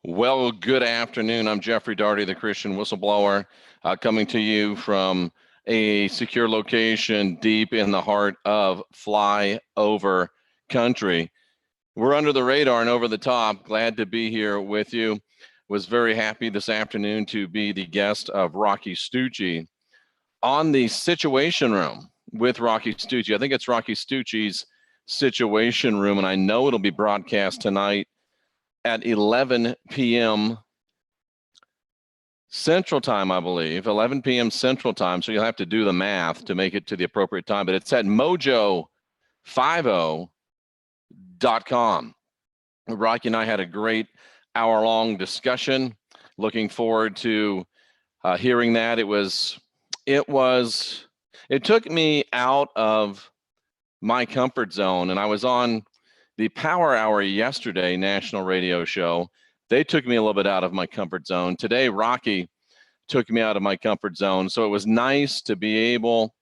Well, good afternoon. I'm Jeffrey Daugherty, the Christian Whistleblower, coming to you from a secure location deep in the heart of flyover country. We're under the radar and over the top. Glad to be here with you. Was very happy this afternoon to be the guest of Rocky Stucci on the Situation Room with Rocky Stucci. I think it's Rocky Stucci's Situation Room, and I know it'll be broadcast tonight at 11 p.m. Central Time, I believe, 11 p.m. Central Time. So you'll have to do the math to make it to the appropriate time. But it's at mojo50.com. Rocky and I had a great hour-long discussion. Looking forward to hearing that. It took me out of my comfort zone, and I was on the Power Hour yesterday, national radio show. They took me a little bit out of my comfort zone. Today, Rocky took me out of my comfort zone. So it was nice to be able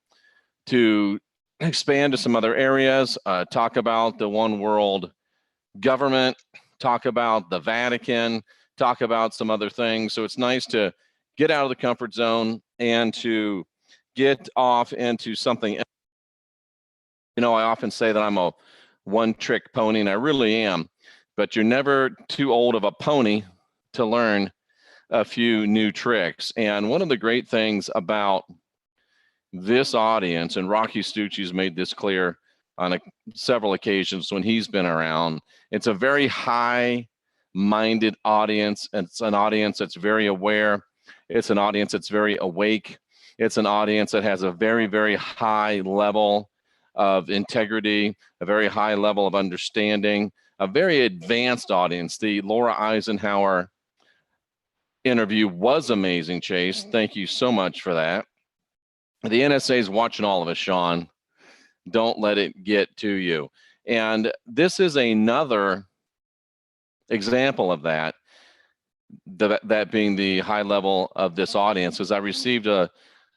to expand to some other areas, talk about the one world government, talk about the Vatican, talk about some other things. So it's nice to get out of the comfort zone and to get off into something else. You know, I often say that I'm a one-trick pony, and I really am, but you're never too old of a pony to learn a few new tricks. And one of the great things about this audience, and Rocky Stucci's made this clear on several occasions when he's been around, it's a very high-minded audience. It's an audience that's very aware. It's an audience that's very awake. It's an audience that has a very, very high level of integrity, a very high level of understanding, a very advanced audience. The Laura Eisenhower interview was amazing, Chase. Thank you so much for that. The NSA is watching all of us, Sean. Don't let it get to you. And this is another example of that, that being the high level of this audience, is I received a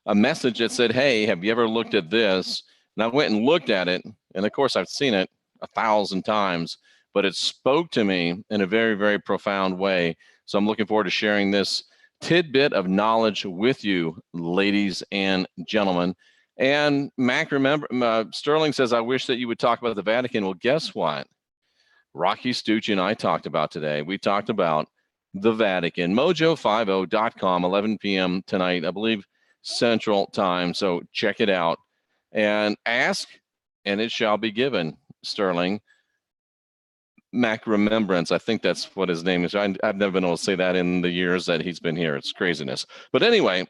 message that said, hey, have you ever looked at this? And I went and looked at it, and of course I've seen it 1,000 times, but it spoke to me in a very, very profound way. So I'm looking forward to sharing this tidbit of knowledge with you, ladies and gentlemen. And Mac, remember, Sterling says, I wish that you would talk about the Vatican. Well, guess what? Rocky Stucci and I talked about today. We talked about the Vatican. Mojo50.com, 11 p.m. tonight, I believe, Central Time. So check it out. And ask, and it shall be given, Sterling. Mac Remembrance, I think that's what his name is. I've never been able to say that in the years that he's been here. It's craziness. But anyway,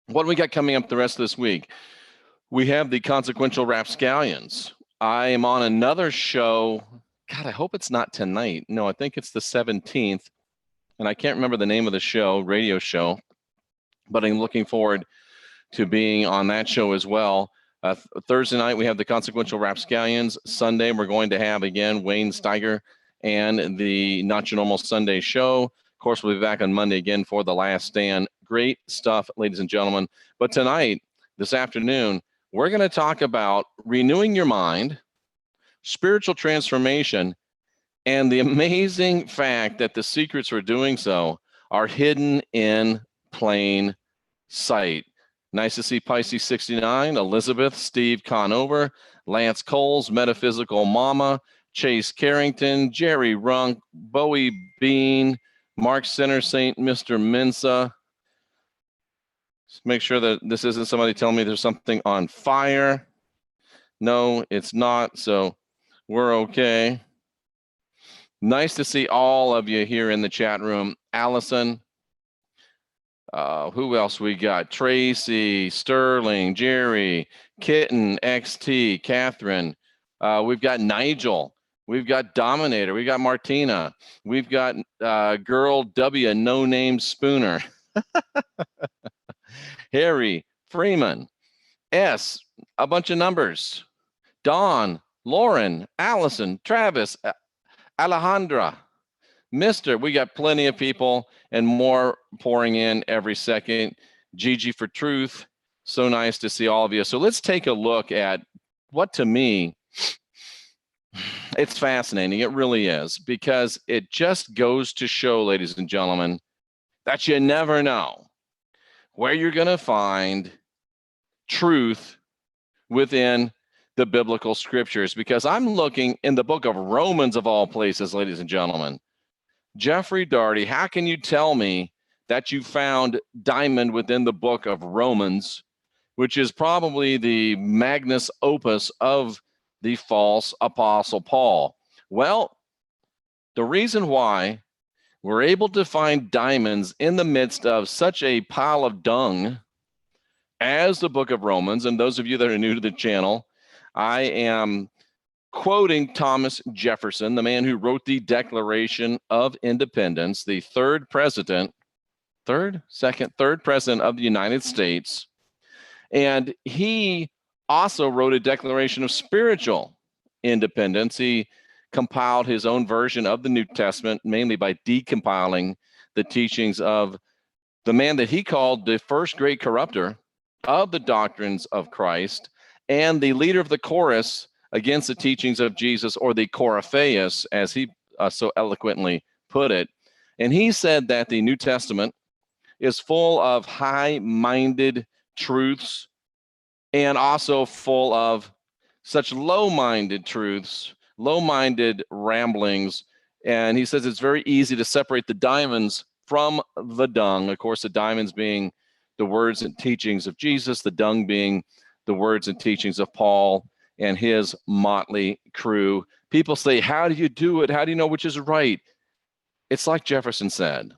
what do we got coming up the rest of this week? We have the Consequential Rapscallions. I am on another show. God, I hope it's not tonight. No, I think it's the 17th. And I can't remember the name of the show, radio show, but I'm looking forward to being on that show as well. Thursday night, we have the Consequential Rapscallions. Sunday, we're going to have, again, Wayne Steiger and the Not Your Normal Sunday show. Of course, we'll be back on Monday again for The Last Stand. Great stuff, ladies and gentlemen. But tonight, this afternoon, we're going to talk about renewing your mind, spiritual transformation, and the amazing fact that the secrets for doing so are hidden in plain sight. Nice to see Pisces 69, Elizabeth, Steve Conover, Lance Coles, Metaphysical Mama, Chase Carrington, Jerry Runk, Bowie Bean, Mark Center Saint, Mr. Mensa. Just make sure that this isn't somebody telling me there's something on fire. No, it's not, so we're okay. Nice to see all of you here in the chat room. Allison. Who else we got? Tracy, Sterling, Jerry, Kitten, XT, Catherine. We've got Nigel. We've got Dominator. We've got Martina. We've got Girl W, No Name Spooner. Harry, Freeman, S, a bunch of numbers. Dawn, Lauren, Allison, Travis, Alejandra. Mr., we got plenty of people and more pouring in every second. Gigi for Truth. So nice to see all of you. So let's take a look at what, to me, It's fascinating. It really is, because it just goes to show, ladies and gentlemen, that you never know where you're going to find truth within the biblical scriptures. Because I'm looking in the book of Romans, of all places, ladies and gentlemen. Jeffrey Daugherty, how can you tell me that you found diamond within the book of Romans, which is probably the magnus opus of the false apostle Paul? Well, the reason why we're able to find diamonds in the midst of such a pile of dung as the book of Romans, and those of you that are new to the channel, I am quoting Thomas Jefferson, the man who wrote the Declaration of Independence, the third president of the United States. And he also wrote a declaration of spiritual independence. He compiled his own version of the New Testament, mainly by decompiling the teachings of the man that he called the first great corrupter of the doctrines of Christ and the leader of the chorus against the teachings of Jesus, or the Coryphaeus, as he so eloquently put it. And he said that the New Testament is full of high-minded truths and also full of such low-minded truths, low-minded ramblings. And he says it's very easy to separate the diamonds from the dung. Of course, the diamonds being the words and teachings of Jesus, the dung being the words and teachings of Paul and his motley crew. People say, how do you do it? How do you know which is right? It's like Jefferson said.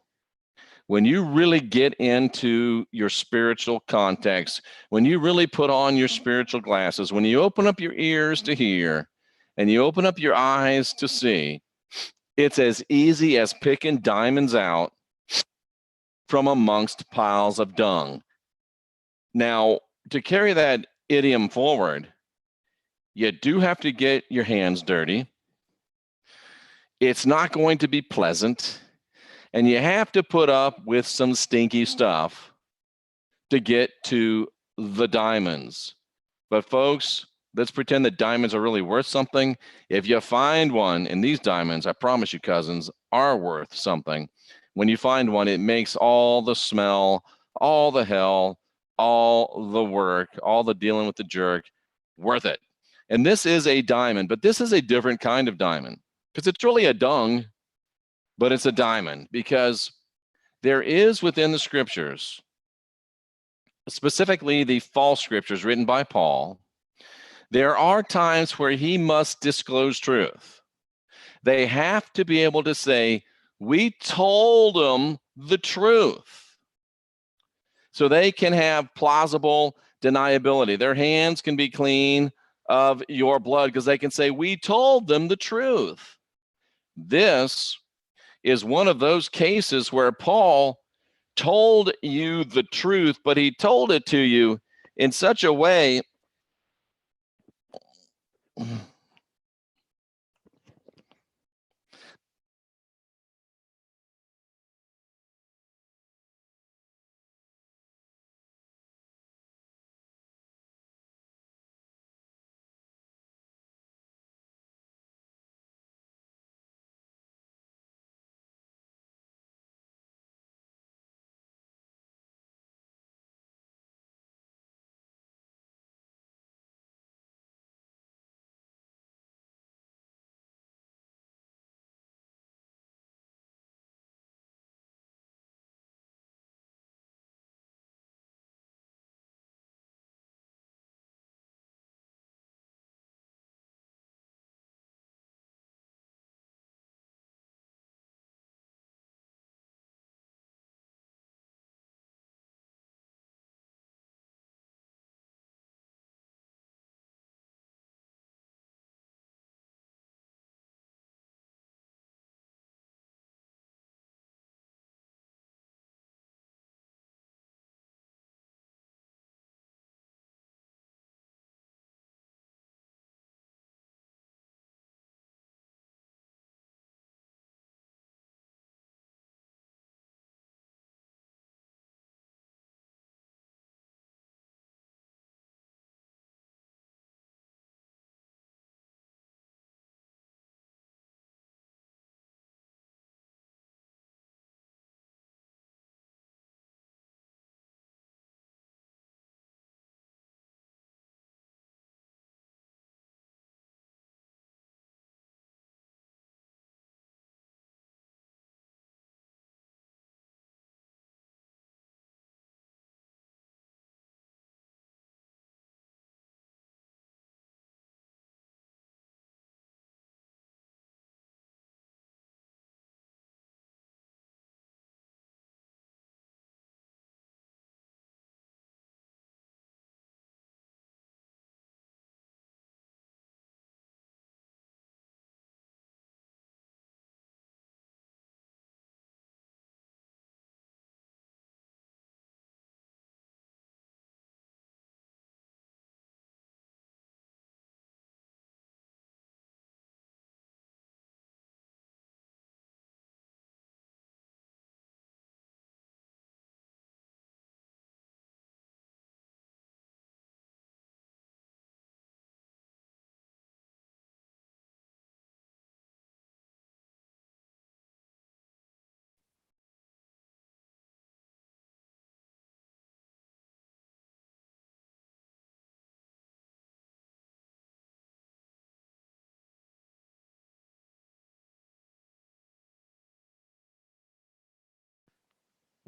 When you really get into your spiritual context, when you really put on your spiritual glasses, when you open up your ears to hear and you open up your eyes to see, it's as easy as picking diamonds out from amongst piles of dung. Now, to carry that idiom forward, you do have to get your hands dirty. It's not going to be pleasant. And you have to put up with some stinky stuff to get to the diamonds. But folks, let's pretend that diamonds are really worth something. If you find one, and these diamonds, I promise you, cousins, are worth something. When you find one, it makes all the smell, all the hell, all the work, all the dealing with the jerk worth it. And this is a diamond, but this is a different kind of diamond, because it's really a dung, but it's a diamond, because there is within the scriptures, specifically the false scriptures written by Paul, there are times where he must disclose truth. They have to be able to say, we told them the truth. So they can have plausible deniability. Their hands can be clean of your blood because they can say, we told them the truth. This is one of those cases where Paul told you the truth, but he told it to you in such a way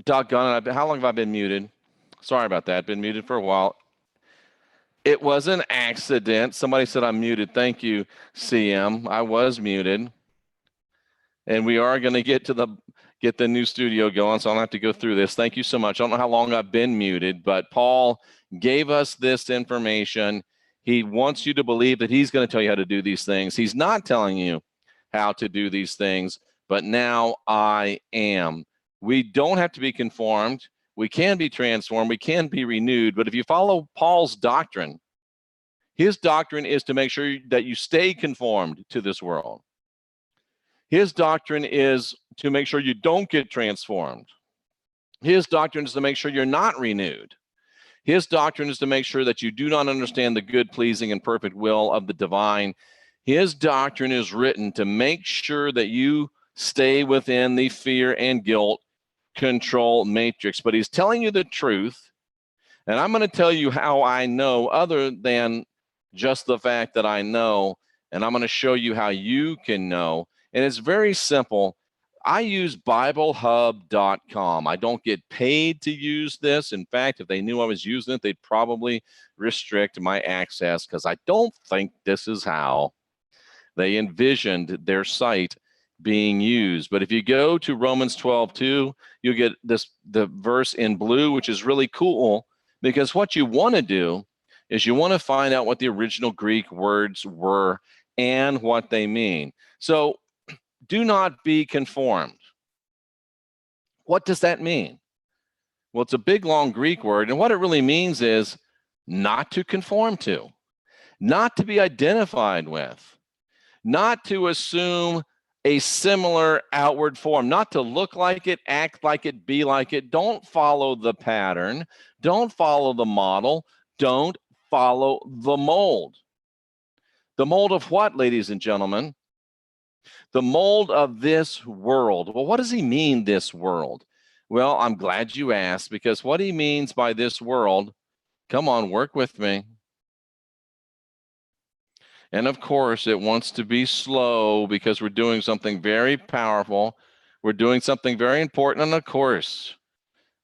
Doggone it, how long have I been muted? Sorry about that. Been muted for a while. It was an accident. Somebody said I'm muted. Thank you, CM. I was muted. And we are going to get the new studio going, so I don't have to go through this. Thank you so much. I don't know how long I've been muted, but Paul gave us this information. He wants you to believe that he's going to tell you how to do these things. He's not telling you how to do these things, but now I am. We don't have to be conformed. We can be transformed. We can be renewed. But if you follow Paul's doctrine, his doctrine is to make sure that you stay conformed to this world. His doctrine is to make sure you don't get transformed. His doctrine is to make sure you're not renewed. His doctrine is to make sure that you do not understand the good, pleasing, and perfect will of the divine. His doctrine is written to make sure that you stay within the fear and guilt control matrix. But he's telling you the truth, and I'm going to tell you how I know, other than just the fact that I know, and I'm going to show you how you can know. And it's very simple. I use BibleHub.com. I don't get paid to use this. In fact, if they knew I was using it, they'd probably restrict my access, because I don't think this is how they envisioned their site being used. But if you go to Romans 12:2, you'll get the verse in blue, which is really cool, because what you want to do is you want to find out what the original Greek words were and what they mean. So do not be conformed. What does that mean? Well, it's a big, long Greek word, and what it really means is not to conform to, not to be identified with, not to assume a similar outward form, not to look like it, act like it, be like it. Don't follow the pattern. Don't follow the model. Don't follow the mold. The mold of what, ladies and gentlemen? The mold of this world. Well, what does he mean, this world? Well, I'm glad you asked, because what he means by this world, come on, work with me. And of course, it wants to be slow, because we're doing something very powerful. We're doing something very important, and of course,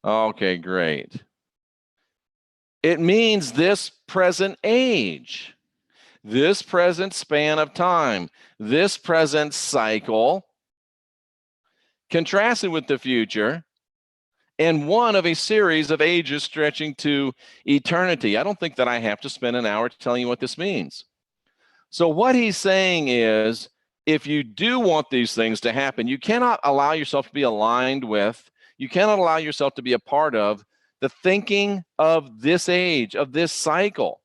okay, great. It means this present age. This present span of time, this present cycle, contrasted with the future, and one of a series of ages stretching to eternity. I don't think that I have to spend an hour telling you what this means. So what he's saying is, if you do want these things to happen, you cannot allow yourself to be aligned with, you cannot allow yourself to be a part of the thinking of this age, of this cycle.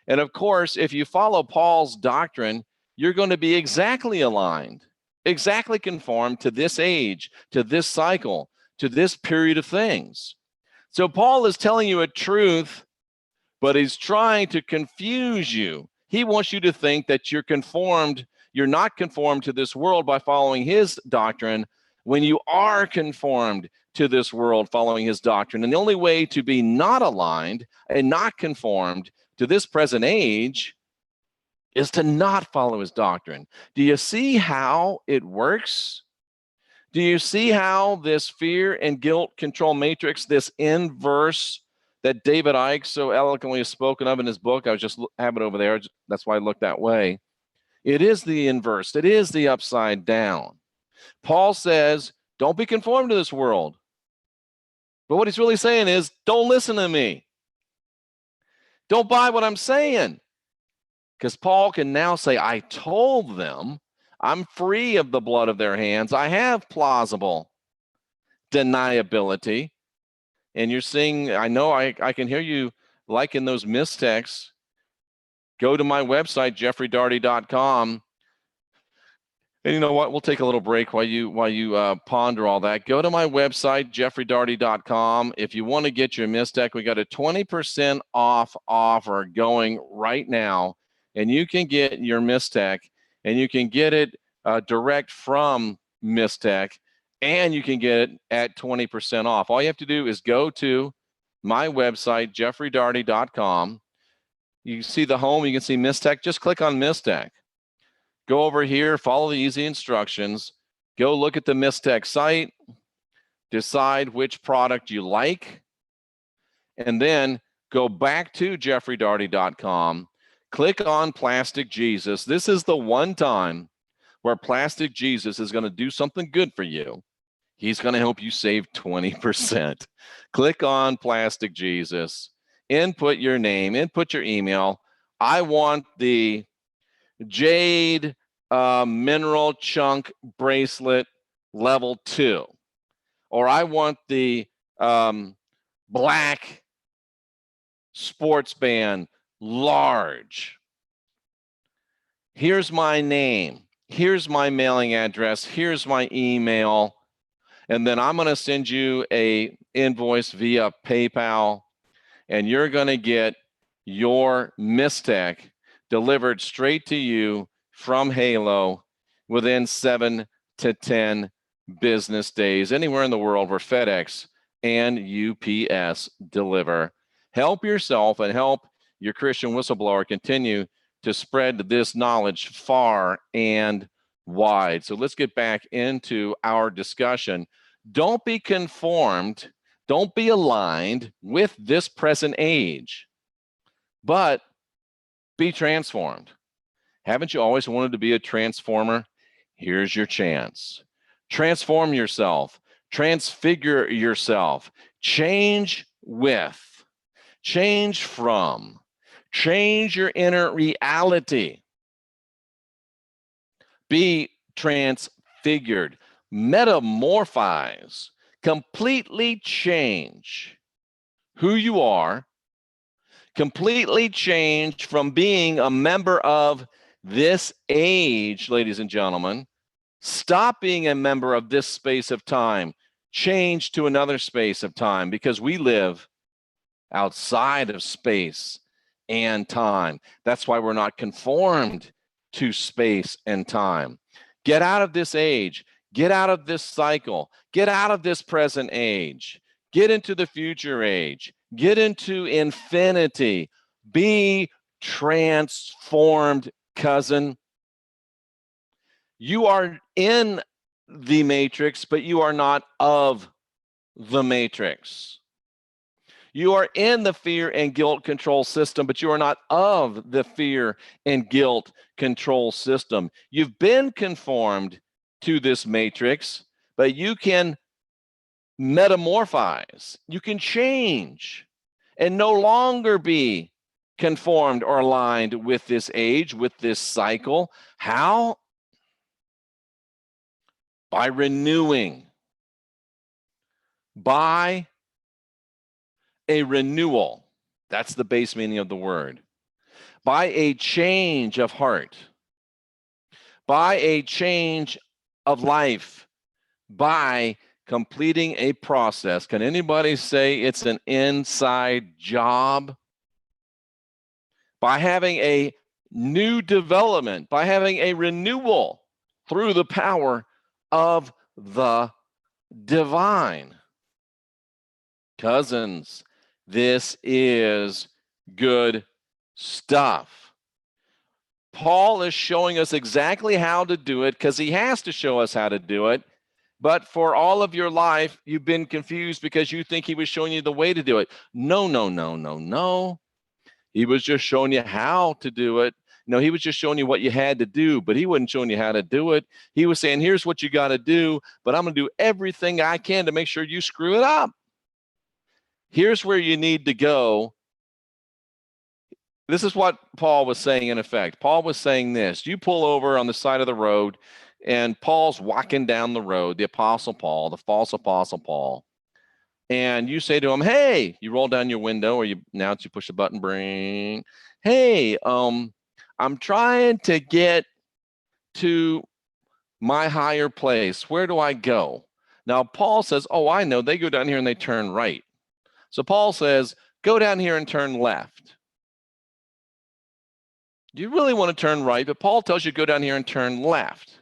And of course, if you follow Paul's doctrine, you're going to be exactly aligned, exactly conformed to this age, to this cycle, to this period of things. So Paul is telling you a truth, but he's trying to confuse you. He wants you to think that you're not conformed to this world by following his doctrine, when you are conformed to this world following his doctrine. And the only way to be not aligned and not conformed to this present age is to not follow his doctrine. Do you see how it works? Do you see how this fear and guilt control matrix, this inverse that David Icke so eloquently has spoken of in his book, I was just have it over there, that's why I looked that way. It is the inverse. It is the upside down. Paul says, don't be conformed to this world. But what he's really saying is, don't listen to me. Don't buy what I'm saying. Because Paul can now say, I told them I'm free of the blood of their hands. I have plausible deniability. And you're seeing, I know I can hear you liking those mistexts. Go to my website, jeffreydaugherty.com. And you know what? We'll take a little break while you ponder all that. Go to my website, jeffreydaugherty.com. If you want to get your mistech, we got a 20% off offer going right now. And you can get your mistech, and you can get it direct from Mistech, and you can get it at 20% off. All you have to do is go to my website, jeffreydaugherty.com. You see the home, you can see Mistech. Just click on Mistech. Go over here, follow the easy instructions. Go look at the Mistech site. decide which product you like, and then go back to jeffreydaugherty.com, click on Plastic Jesus. This is the one time where Plastic Jesus is going to do something good for you. He's going to help you save 20%. Click on Plastic Jesus, input your name, input your email. I want the jade mineral chunk bracelet level 2, or I want the black sports band large. Here's my name. Here's my mailing address. Here's my email. And then I'm going to send you a invoice via PayPal, and you're going to get your Mistec delivered straight to you from Halo within 7 to 10 business days, anywhere in the world where FedEx and UPS deliver. Help yourself and help your Christian whistleblower continue to spread this knowledge far and wide. So let's get back into our discussion. Don't be conformed, don't be aligned with this present age, but be transformed. Haven't you always wanted to be a transformer? Here's your chance. Transform yourself, transfigure yourself, change with, change from, change your inner reality. Be transfigured, metamorphize, completely change who you are, completely change from being a member of this age, ladies and gentlemen. Stop being a member of this space of time. Change to another space of time, because we live outside of space and time. That's why we're not conformed to space and time. Get out of this age. Get out of this cycle. Get out of this present age. Get into the future age. Get into infinity. Be transformed, cousin. You are in the matrix, but you are not of the matrix. You are in the fear and guilt control system, but you are not of the fear and guilt control system. You've been conformed to this matrix, but you can metamorphize. You can change and no longer be conformed or aligned with this age, with this cycle. How? By renewing. By a renewal. That's the base meaning of the word. By a change of heart. By a change of life. By completing a process. Can anybody say it's an inside job? By having a new development, by having a renewal through the power of the divine. Cousins, this is good stuff. Paul is showing us exactly how to do it, because he has to show us how to do it. But for all of your life, you've been confused because you think he was showing you the way to do it. No, no, no, no, no. He was just showing you how to do it. No, he was just showing you what you had to do, but he wasn't showing you how to do it. He was saying, here's what you got to do, but I'm going to do everything I can to make sure you screw it up. Here's where you need to go. This is what Paul was saying in effect. Paul was saying this. You pull over on the side of the road, and Paul's walking down the road, the Apostle Paul, the false Apostle Paul. And you say to him, hey, you roll down your window, or you push a button, bring, hey, I'm trying to get to my higher place. Where do I go? Now, Paul says, oh, I know. They go down here and they turn right. So Paul says, go down here and turn left. You really want to turn right, but Paul tells you to go down here and turn left.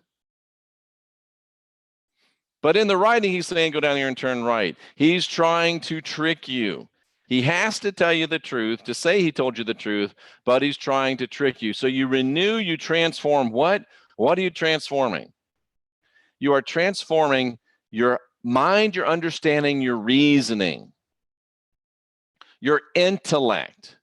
But in the writing, he's saying, go down here and turn right. He's trying to trick you. He has to tell you the truth, to say he told you the truth, but he's trying to trick you. So you renew, you transform what? What are you transforming? You are transforming your mind, your understanding, your reasoning, your intellect.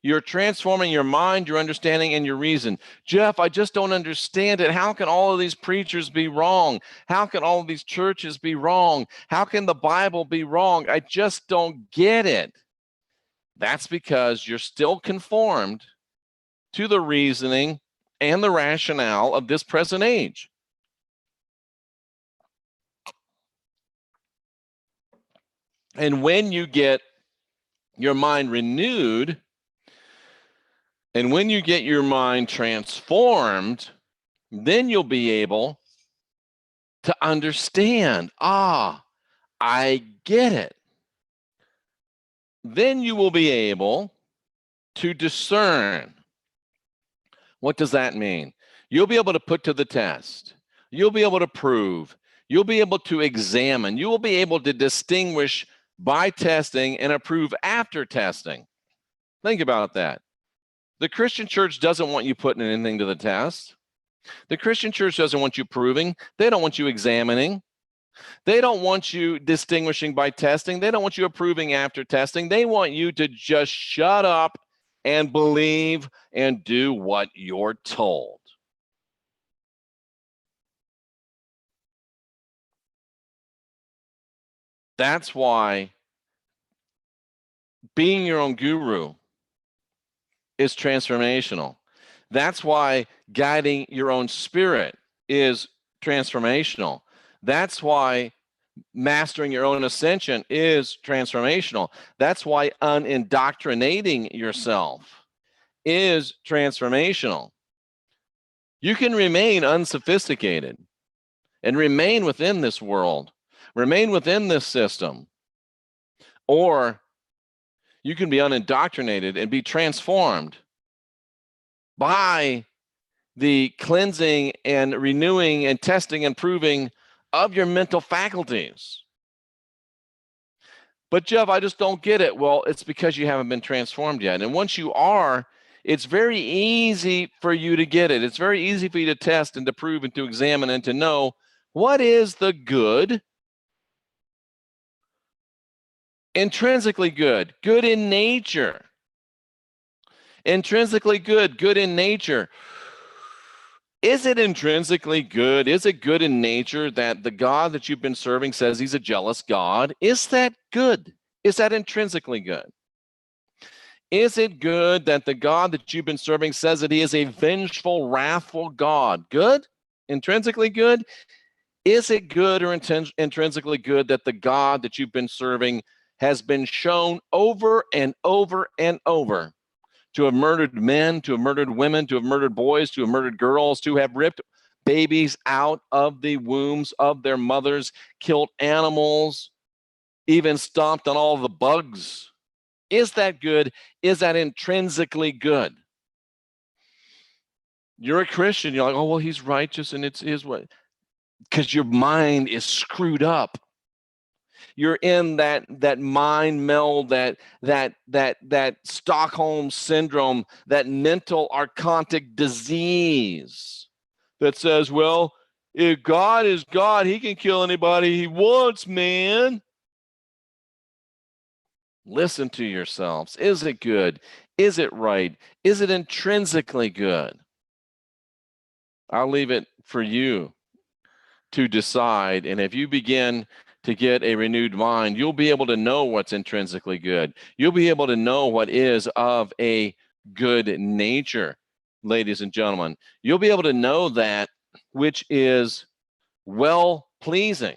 You're transforming your mind, your understanding, and your reason. Jeff, I just don't understand it. How can all of these preachers be wrong? How can all of these churches be wrong? How can the Bible be wrong? I just don't get it. That's because you're still conformed to the reasoning and the rationale of this present age. And when you get your mind renewed, and when you get your mind transformed, then you'll be able to understand, I get it. Then you will be able to discern. What does that mean? You'll be able to put to the test. You'll be able to prove. You'll be able to examine. You will be able to distinguish by testing and approve after testing. Think about that. The Christian church doesn't want you putting anything to the test. The Christian church doesn't want you proving. They don't want you examining. They don't want you distinguishing by testing. They don't want you approving after testing. They want you to just shut up and believe and do what you're told. That's why being your own guru is transformational. That's why guiding your own spirit is transformational. That's why mastering your own ascension is transformational. That's why unindoctrinating yourself is transformational. You can remain unsophisticated and remain within this world, remain within this system, or you can be unindoctrinated and be transformed by the cleansing and renewing and testing and proving of your mental faculties. But Jeff, I just don't get it. Well, it's because you haven't been transformed yet. And once you are, it's very easy for you to get it. It's very easy for you to test and to prove and to examine and to know what is the good, intrinsically good, good in nature. Intrinsically good, good in nature. Is it intrinsically good? Is it good in nature that the God that you've been serving says he's a jealous God? Is that good? Is that intrinsically good? Is it good that the God that you've been serving says that he is a vengeful, wrathful God? Good? Intrinsically good? Is it good or intrinsically good that the God that you've been serving has been shown over and over and over to have murdered men, to have murdered women, to have murdered boys, to have murdered girls, to have ripped babies out of the wombs of their mothers, killed animals, even stomped on all the bugs? Is that good? Is that intrinsically good? You're a Christian. You're like, oh, well, he's righteous and it's his way. Because your mind is screwed up. You're in that mind meld, that Stockholm syndrome, that mental archontic disease that says, well, if God is God, he can kill anybody he wants, man. Listen to yourselves. Is it good? Is it right? Is it intrinsically good? I'll leave it for you to decide. And if you begin to get a renewed mind, you'll be able to know what's intrinsically good. You'll be able to know what is of a good nature, ladies and gentlemen. You'll be able to know that which is well-pleasing,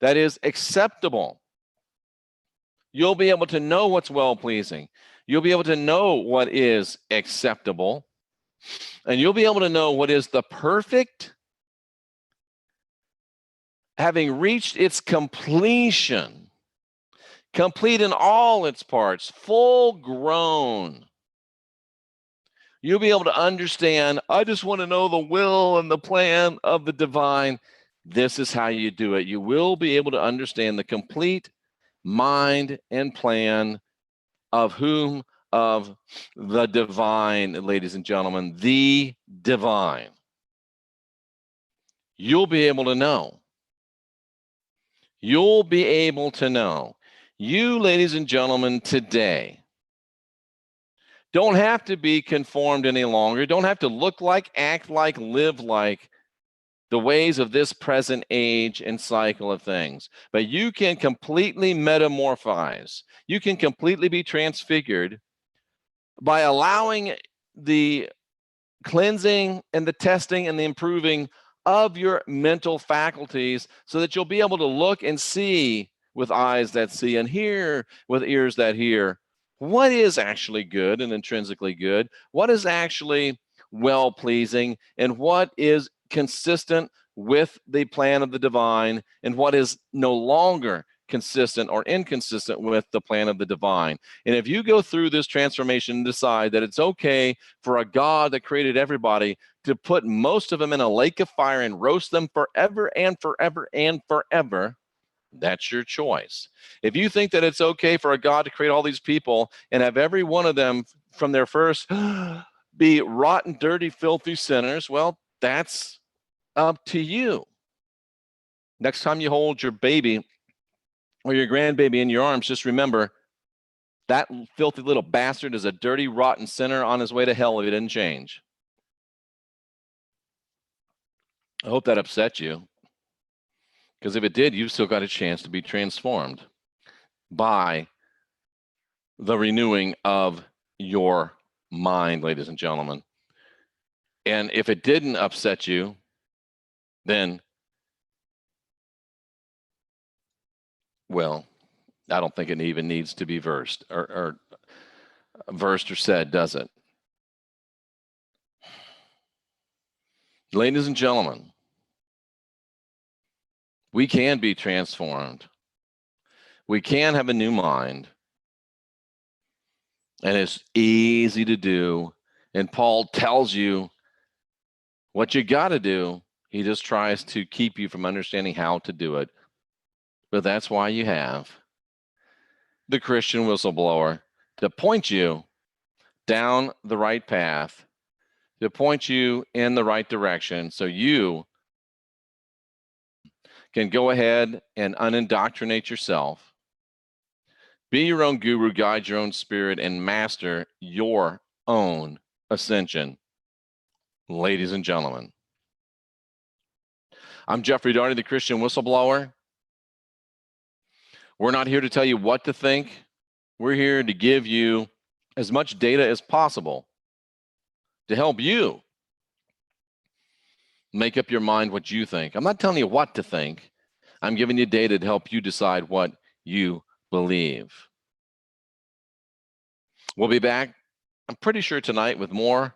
that is acceptable. You'll be able to know what's well-pleasing. You'll be able to know what is acceptable. And you'll be able to know what is the perfect, having reached its completion, complete in all its parts, full grown. You'll be able to understand, I just want to know the will and the plan of the divine. This is how you do it. You will be able to understand the complete mind and plan of whom? Of the divine, ladies and gentlemen, the divine. You'll be able to know. you'll be able to know. You, ladies and gentlemen, today don't have to be conformed any longer. Don't have to look like, act like, live like the ways of this present age and cycle of things. But you can completely metamorphose. You can completely be transfigured by allowing the cleansing and the testing and the improving of your mental faculties so that you'll be able to look and see with eyes that see and hear with ears that hear what is actually good and intrinsically good, what is actually well-pleasing, and what is consistent with the plan of the divine, and what is no longer consistent or inconsistent with the plan of the divine. And if you go through this transformation and decide that it's okay for a God that created everybody to put most of them in a lake of fire and roast them forever and forever and forever, that's your choice. If you think that it's okay for a God to create all these people and have every one of them from their first be rotten, dirty, filthy sinners, well, that's up to you. Next time you hold your baby or your grandbaby in your arms, just remember that filthy little bastard is a dirty, rotten sinner on his way to hell if he didn't change. I hope that upset you, because if it did, you've still got a chance to be transformed by the renewing of your mind, ladies and gentlemen. And if it didn't upset you, then, well, I don't think it even needs to be versed or said, does it? Ladies and gentlemen, we can be transformed. We can have a new mind. And it's easy to do. And Paul tells you what you got to do. He just tries to keep you from understanding how to do it. But that's why you have the Christian Whistleblower to point you down the right path, to point you in the right direction so you can go ahead and unindoctrinate yourself, be your own guru, guide your own spirit, and master your own ascension. Ladies and gentlemen, I'm Jeffrey Daugherty, the Christian Whistleblower. We're not here to tell you what to think. We're here to give you as much data as possible to help you make up your mind what you think. I'm not telling you what to think. I'm giving you data to help you decide what you believe. We'll be back, I'm pretty sure, tonight with more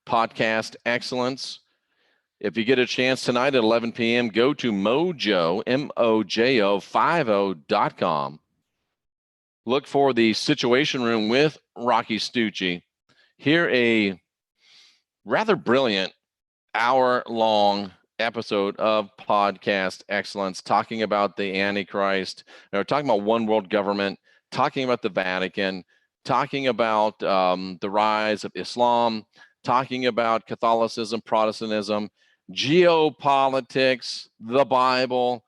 podcast excellence. If you get a chance tonight at 11 p.m., go to Mojo, MOJO50.com. Look for the Situation Room with Rocky Stucci. Hear a rather brilliant hour-long episode of Podcast Excellence talking about the Antichrist, talking about one world government, talking about the Vatican, talking about the rise of Islam, talking about Catholicism, Protestantism, geopolitics, the Bible,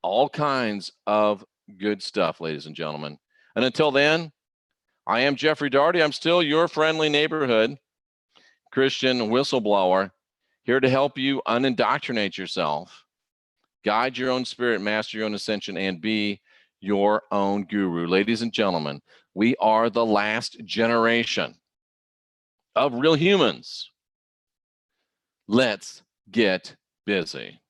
all kinds of good stuff, ladies and gentlemen. And until then, I am Jeffrey Daugherty. I'm still your friendly neighborhood Christian whistleblower, here to help you unindoctrinate yourself, guide your own spirit, master your own ascension, and be your own guru. Ladies and gentlemen, we are the last generation of real humans. Let's get busy.